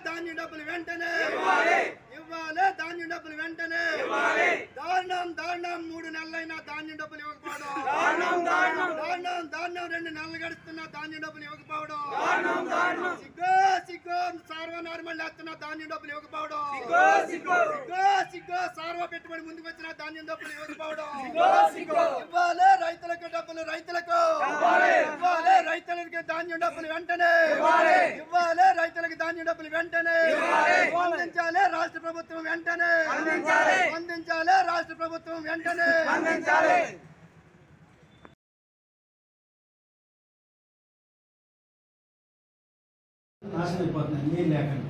ధాన్యం డబ్బులు వెంటనే ఇవ్వాలి ధాన్యం డబ్బులు వెంటనే దారుణం 3 నెలలైనా ధాన్యం డబ్బులు ఇవ్వకపోవడం దారుణం 2 నెలలు గడుస్తున్న ధాన్యం డబ్బులు ఇవ్వకపోవడం సిగ్గు సార్వనార్మల్ లేస్తున్న ధాన్యం డబ్బులు ఇవ్వకపోవడం సిగ్గు సార్వ పెట్టుబడి ముందుకు వచ్చిన ధాన్యం డబ్బులు ఇవ్వకపోవడం ఇవ్వాలి రైతులకు డబ్బులు ఇవ్వాలి రైతులకి ధాన్యం డబ్బులు వెంటనే ఇవ్వాలి రైతులకు ధాన్యం డబ్బులు వెంటనే అందించాలి రాష్ట్ర ప్రభుత్వం వెంటనే అందించాలి రాష్ట్ర ప్రభుత్వం వెంటనే నాశనం అయిపోతున్నాయి నీళ్ళు లేకండి.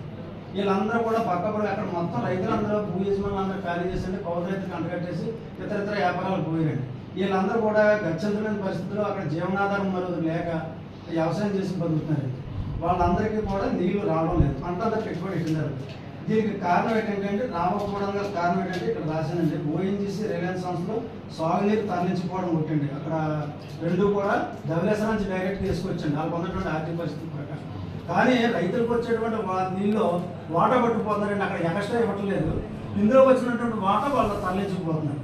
వీళ్ళందరూ కూడా పక్కపడి అక్కడ మొత్తం రైతులందరూ భూ యజమానులు అందరూ ఖాళీ చేసి కౌలు రైతులకు అంటగట్టేసి ఇతర వ్యాపారాలు పోయారండి. వీళ్ళందరూ కూడా గచ్చంతమైన పరిస్థితుల్లో అక్కడ జీవనాధారం మరో లేక వ్యవసాయం చేసి బతుకుతున్నారు. వాళ్ళందరికీ కూడా నీళ్లు రావడం లేదు, పంట అంతా పెట్టుబడి పెట్టినారు. దీనికి కారణం ఏంటంటే రావకపోవడం కారణం ఏంటంటే ఇక్కడ రాశానండి ఓఎన్జీసీ రిలయన్స్ సంస్థలో సాగునీరు తరలించిపోవడం ఒకటండి. అక్కడ రెండు కూడా ధవళేశ్వరం నుంచి డైరెక్ట్ తీసుకొచ్చండి వాళ్ళు ఉన్నటువంటి ఆర్థిక పరిస్థితి ప్రకారం. కానీ రైతులకు వచ్చేటువంటి నీళ్ళు వాటా పట్టుకుపోతున్నారండి, అక్కడ ఎక్స్ట్రా ఇవ్వట్లేదు. ఇందులో వచ్చినటువంటి వాటా వాళ్ళు తరలించుకుపోతున్నారు.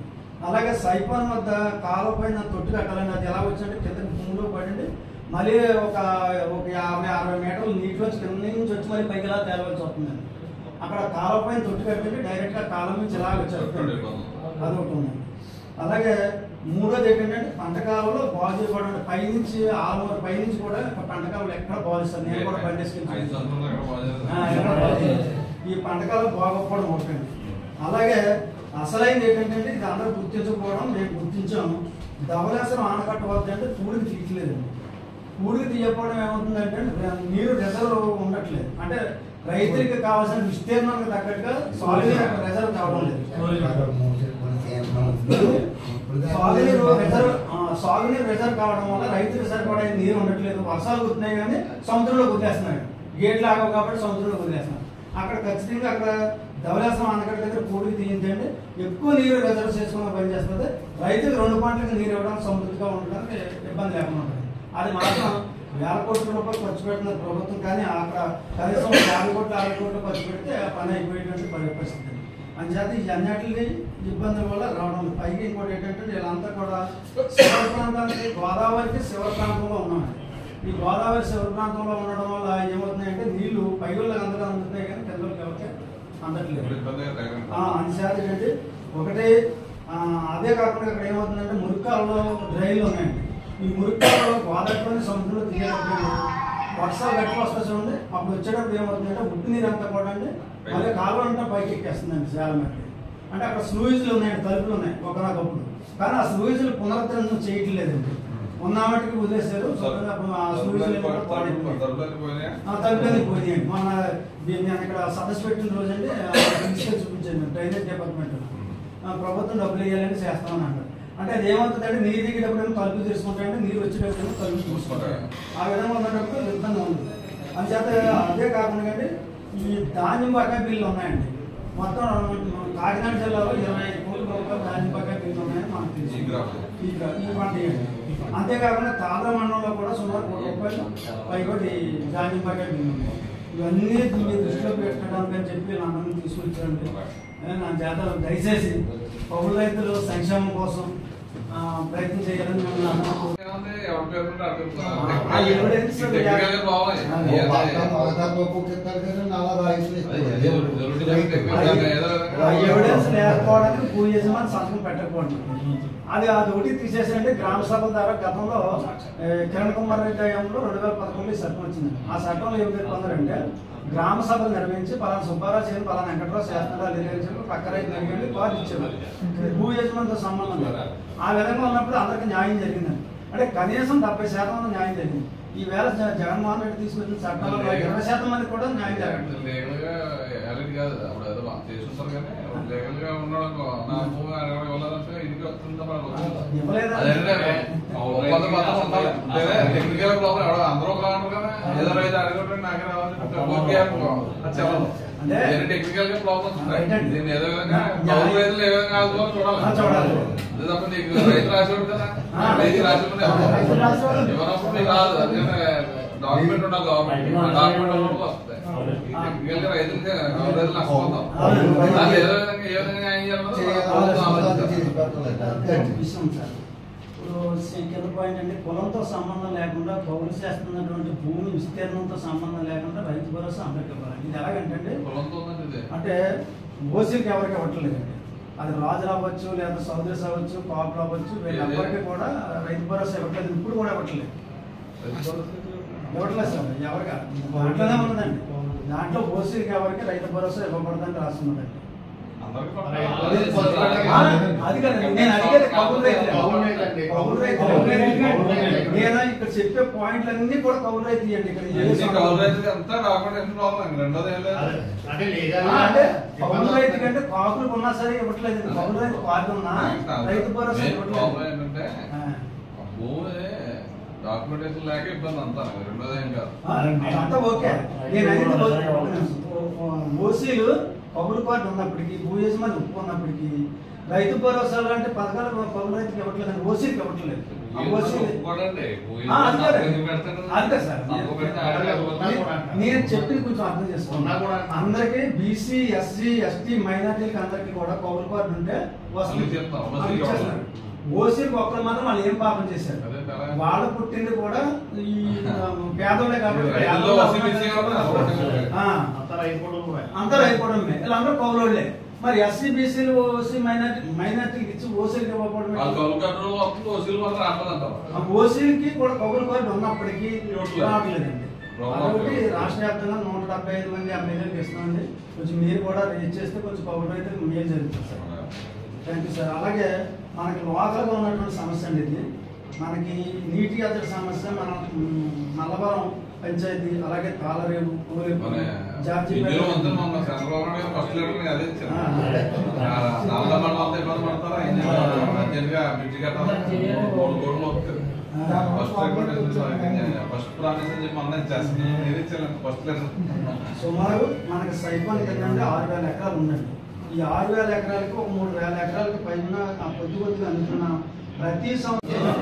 అలాగే సైపాన్ వద్ద కాలువ పైన తొట్టు కట్టాలండి. అది ఎలా వచ్చిందంటే కింద భూమిలో పడండి, మళ్ళీ ఒక 50-60 మీటర్లు నీటిలోంచి కింద నుంచి వచ్చి మళ్ళీ పైకి ఎలా తేలవలసి వస్తుందండి. అక్కడ కాలువ పైన తొట్టు కట్టండి, డైరెక్ట్గా కాలం నుంచి ఎలా వచ్చేస్తుంది అదొకటి ఉంది. అలాగే మూడోది ఏంటంటే పంట కాలంలో బాగు చేయబడి పైనుంచి ఆల్మోర్ పైనుంచి కూడా పంట కాలంలో ఎక్కడ బాగుస్తారు. నేను కూడా పండేసుకుంటాను, ఈ పంట కాలం బాగోకపోవడం ఒకటండి. అలాగే అసలైంది ఏంటంటే ఇది అందరూ గుర్తించకపోవడం మేము గుర్తించాము. ధవళేశ్వరం ఆనకట్ట వద్ద అంటే పూడికి తీయట్లేదండి. పూడికి తీయకపోవడం ఏమవుతుందంటే నీరు రిజర్వ్ ఉండట్లేదు, అంటే రైతులకి కావాల్సిన విస్తీర్ణానికి తగ్గట్టుగా సాగునీరు రిజర్వ్ కావడం లేదు. సాగునీరు రిజర్వ్ కావడం వల్ల రైతులు సరిపడే నీరు ఉండట్లేదు. వర్షాలు కుదుతున్నాయి కానీ సముద్రంలో కుదిలేస్తున్నాయి, గేట్లు ఆగవు కాబట్టి సముద్రంలో కుదిలేస్తున్నాయి. అక్కడ ఖచ్చితంగా అక్కడ ధవళేశ్వరం ఆనకట్ట దగ్గర పూడికి తీయించండి, ఎక్కువ నీరు రిజర్వ్ చేసుకుని పనిచేస్తుంది. రైతులు 2 పంటలకు నీరు ఇవ్వడానికి సమృద్ధిగా ఉండడానికి ఇబ్బంది లేకుండా ఉంటుంది. అది మాత్రం 1000 కోట్ల రూపాయలు ఖర్చు పెట్టిన ప్రభుత్వం, కానీ అక్కడ కనీసం 50 కోట్లు 60 కోట్లు ఖర్చు పెడితే ఆ పని అయిపోయేటువంటి పరిస్థితి. అంచేత ఈ అన్నిటిని ఇబ్బందుల వల్ల రావడం. పైకి ఇంకోటి ఏంటంటే వీళ్ళంతా కూడా శివర ప్రాంతానికి గోదావరికి శివర ప్రాంతంలో ఉన్నామండి. ఈ గోదావరి శివర ప్రాంతంలో ఉండడం వల్ల ఏమవుతున్నాయంటే నీళ్లు పైగుళ్ళకి అందరూ అందుతాయి కానీ కిందకి ఎవరికి అందట్లేదు. అంచేత ఏంటంటే ఒకటి అదే కాకుండా ఇక్కడ ఏమవుతుందంటే మురికాలలో డ్రైన్లు ఉన్నాయండి. ఈ మురికాలలో గోదావరిలోని సముద్రంలో తీయాలి. వర్షాలు గట్టి వస్తా చూడండి, అప్పుడు వచ్చేటప్పుడు ఏమవుతుందంటే ఉప్పు నీరు అంతా కూడా అండి మళ్ళీ కాలువ అంతా పైకి ఎక్కేస్తుందండి చాలా మట్టి. అంటే అక్కడ స్లూయిజులు ఉన్నాయండి, తలుపులు ఉన్నాయి ఒకనాకప్పుడు, కానీ ఆ స్లూయిజులు పునరుద్ధరణ చేయట్లేదండి. ఉన్న మట్టికి వదిలేశారు. తలుపులన్నీ పోయినాయండి. మన నేను ఇక్కడ సదస్సు పెట్టిన రోజు అంటే తీసుకెళ్ళి చూపించాను డ్రైనేజ్ డిపార్ట్మెంట్. ప్రభుత్వం డబ్బులు వేయాలని చేస్తామని అంటారు. అంటే అది ఏమవుతుందంటే నీరు దిగేటప్పుడు తలుపులు తీసుకుంటాయంటే నీరు వచ్చేటప్పుడు తలుపులు చూసుకుంటారు. ఆ విధంగా ఉన్నప్పుడు ఇబ్బంది ఉంది. అందుచేత అదే కాకుండా కంటే ఈ ధాన్యం బకాయి బిల్లు ఉన్నాయండి. మొత్తం కాకినాడ జిల్లాలో 25 కోట్ల రూపాయలు ధాన్యం బకాయి బిల్లు ఉన్నాయని మనకు తెలుసు. ఈ పంట అంతేకాకుండా తాళ మండలంలో కూడా సుమారు 1 కోటి రూపాయలు పైకోటి ధాన్యం బకాయి బిల్లు ఉన్నాయి. ఇవన్నీ మీ దృష్టిలో పెట్టడానికి అని చెప్పి వీళ్ళందరినీ తీసుకొచ్చారండి. నా చేత దయచేసి పౌరు రైతులు సంక్షేమం కోసం ప్రయత్నం చేయాలని ఎవిడెన్స్ లేకపోవడానికి భూ యజమాని సంతకం పెట్టకపోవడం. అది ఒకటి తీసేసంటే గ్రామ సభల ద్వారా గతంలో కిరణ్ కుమార్ రెడ్డి హయాంలో 2011 చట్టం వచ్చింది. ఆ చట్టంలో ఏం పేర్కొందంటే గ్రామ సభలు నిర్వహించి పలానా సుబ్బారావు చేయని పలానా వెంకటరావు చేస్తున్నారా నిర్వహించారు పక్క రైతు జరిగింది కాదు ఇచ్చేవారు. భూ యజమానితో సంబంధం లేదు. ఆ విధంగా ఉన్నప్పుడు అందరికీ న్యాయం జరిగిందండి. అంటే కనీసం 70% న్యాయం జరిగింది. ఈ వేళ జగన్మోహన్ రెడ్డి తీసుకొచ్చిన చట్టాల్లో 20% మంది కూడా న్యాయం జరగట్లేదు. టెక్నికల్ గా ప్రాబ్లమ్స్ ఉంటాయి. దీన్ని ఏదో విధంగా రైతులు ఏ విధంగా చూడాలి. తప్ప నీకు రైతు రాసి కదా రైతు రాసి ఇవ్వనప్పుడు నీకు రాదు. అందుకని డాక్యుమెంట్ ఉండాలి. గవర్నమెంట్ డాక్యుమెంట్ వస్తాయి. టెక్నికల్ గా రైతులు నష్టపోతాం. దాన్ని ఏ విధంగా న్యాయం విషయం సార్. ఇప్పుడు కింద పాయింట్ అంటే పొలంతో సంబంధం లేకుండా కౌలు చేస్తున్నటువంటి భూమి విస్తీర్ణంతో సంబంధం లేకుండా రైతు భరోసా అందరికి ఇవ్వాలి. ఇది ఎలాగంటే అంటే ఓసీలకి ఎవరికి ఇవ్వట్లేదండి. అది రాజులు అవ్వచ్చు, లేదా సౌదర్స్ అవ్వచ్చు, కాపులు అవ్వచ్చు, వీళ్ళెవరికి కూడా రైతు భరోసా ఇవ్వట్లేదు. ఇప్పుడు కూడా ఇవ్వట్లేదు సార్. ఎవరికి దాంట్లోనే ఉన్నదండి. దాంట్లో ఓసీలకి ఎవరికి రైతు భరోసా ఇవ్వకూడదని రాస్తున్నదండి. అది కదండి నేను అడిగేది కౌలు రైతులు. నేను ఇక్కడ చెప్పే పాయింట్లన్నీ కూడా కౌలు రైతు ఇవ్వండి. ఇక్కడ అంటే కౌలు రైతు కంటే కాకులు ఉన్నా సరే ఇవ్వట్లేదు. కౌలు రైతు కాకు ఉన్నా రైతు భరోసా ఇవ్వట్లేదు. డాక్యుమెంటేషన్ లేక ఇబ్బంది అంతా. రెండోది ఏం కాదు, అంతా ఓకే. నేను ఓసీలు కౌలు కార్డు ఉన్నప్పటికీ, భూ యజమాని ఉప్పు ఉన్నప్పటికీ రైతు భరోసా లాంటి పథకాలు కౌలు రైతుకి ఇవ్వట్లేదు, ఓసీకి ఇవ్వట్లేదు. అంతే సార్. నేను చెప్పింది కొంచెం అర్థం చేసుకున్నా. అందరికి బీసీ, ఎస్సీ, ఎస్టీ, మైనార్టీలకి అందరికి కూడా కౌలు కార్డు ఉంటే వస్తుంది. ఓసీకి ఒక్కరు మాత్రం వాళ్ళు ఏం పాపం చేశారు. వాళ్ళు పుట్టింది కూడా ఈ పేదోళ్ళే కాబట్టి అంతా రైపోవడమే. వీళ్ళందరూ కౌలోళ్ళే. మరి ఎస్సీ, బీసీలు, ఓసీ, మైనార్టీకి ఇచ్చి ఓసీలకి ఇవ్వకపోవడం, ఓసీలకి కూడా కౌలు కార్డు ఉన్నప్పటికీ రావట్లేదండి. కాబట్టి రాష్ట్ర వ్యాప్తంగా 175 మంది ఎమ్మెల్యేలకు ఇస్తున్నామండి. కొంచెం మీరు కూడా రేజ్ చేస్తే కొంచెం కౌలు రైతులకు మేలు జరుగుతుంది సార్. Thank you sir. అలాగే మనకి లోకల్గా ఉన్నటువంటి సమస్య అండి ఇది. మనకి నీటి ఎద్దడి సమస్య మన నల్లవరం పంచాయతీ, అలాగే తాళరేవు, జార్జి సుమారు మనకి సైపాన్ కింద 6,000 ఎకరాలు ఉందండి. ఈ 6,000 ఎకరాలకి ఒక 3,000 ఎకరాలకి పైన కొద్ది కొద్దిగా అందుతున్న ప్రతి సంవత్సరం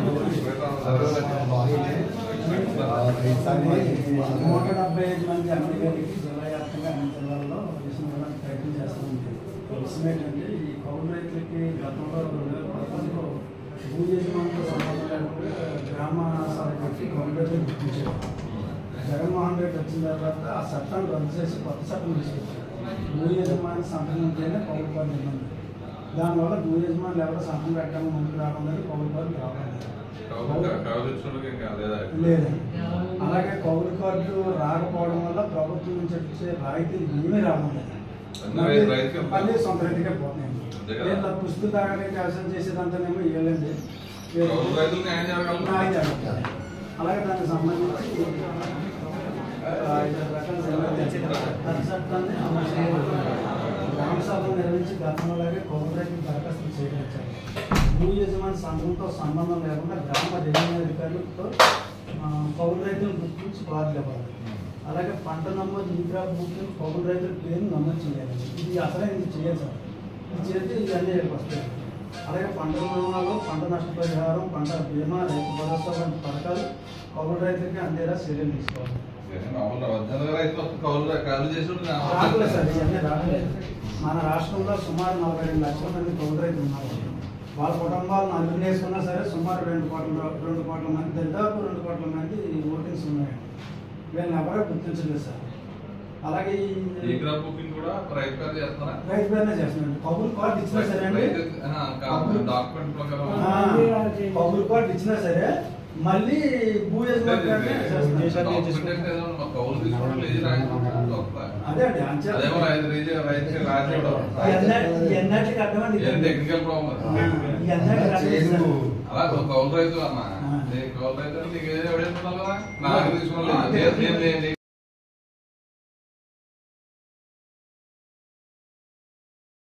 175 మంది ఎమ్మెల్యేలకి జిల్లా వ్యాప్తంగా అన్ని జిల్లాల్లో వేసుకోవడానికి ప్రయత్నం చేస్తామండి. ఏంటంటే ఈ కౌలు రైతులకి గతంలో 2011లో భూ యజమానితో సంబంధం లేకుండా గ్రామ సభ పెట్టి కౌలు రైతులు గుర్తించారు. జగన్మోహన్ రెడ్డి వచ్చిన తర్వాత ఆ చట్టాన్ని రద్దు చేసి కొత్త చట్టం తీసుకొచ్చారు. భూ యజమాని సంతకం ఉంటేనే కౌలు కార్డు ఇవ్వండి. దానివల్ల భూ యజమానులు ఎవరో సంతకం పెట్టడం ముందుకు రాకుండా కౌలు కార్డు లేదండి. అలాగే కౌలు కార్డు రాకపోవడం వల్ల ప్రభుత్వం నుంచి వచ్చే రాయితీలు ఏమీ రావడం లేదు. మళ్ళీ సొంత రైతుగా పోతున్నాయండి. లేదా పుస్తు తాగడానికి వ్యవసాయం చేసేదంతానేమో ఇవ్వలేండి. అలాగే దానికి సంబంధించి 5 రకాల చట్టాన్ని అమలు చేయాలి. గ్రామ సభలు నిర్వహించి గతంలోలాగే కౌలు రైతులు దరఖాస్తులు సేకరించాలి. భూ యజమాని సంఘంతో సంబంధం లేకుండా గ్రామ రెవెన్యూ అధికారులతో కౌలు రైతులు గుర్తించి బాధ్యత ఇవ్వాలి. అలాగే పంట నమోదు, ఈ క్రాప్ బుకింగ్, కౌలు రైతుల పేరు నమోదు చేయాలి. ఇది అసలే ఇది చేయాలి సార్. ఇది చేస్తే ఇవన్నీ వస్తాయి. అలాగే పంట రుణాలు, పంట నష్టపరిహారం, పంట బీమా, రైతు భరోసా వంటి పథకాలు కౌలు రైతులకి అందేలా చర్యలు తీసుకోవాలి. రావట్లేదు సార్, ఇవన్నీ రావట్లేదు. మన రాష్ట్రంలో సుమారు 42 లక్షల మంది కౌలు రైతులు ఉన్నారు. వాళ్ళ కుటుంబాలను అన్ని వేసుకున్నా సరే సుమారు 2 కోట్ల మంది, దాదాపు 2 కోట్ల మంది ఓటింగ్స్ ఉన్నాయండి. వీళ్ళని ఎవరో గుర్తించలేదు సార్. అలాగే రైతు పేరునే చేస్తున్నాడు. కౌలు కార్డు ఇచ్చినా సరే అండి, కౌలు కార్డు ఇచ్చినా సరే మళ్ళీ భూ యజమాని అదే అండి ఎన్నటికి అర్థమండి. Technical problem. అలా కౌలు రైతు అన్న కౌలు రైతు నీకు ఎవరు చెప్తున్నారు కదా, నాకు తీసుకోలేదు.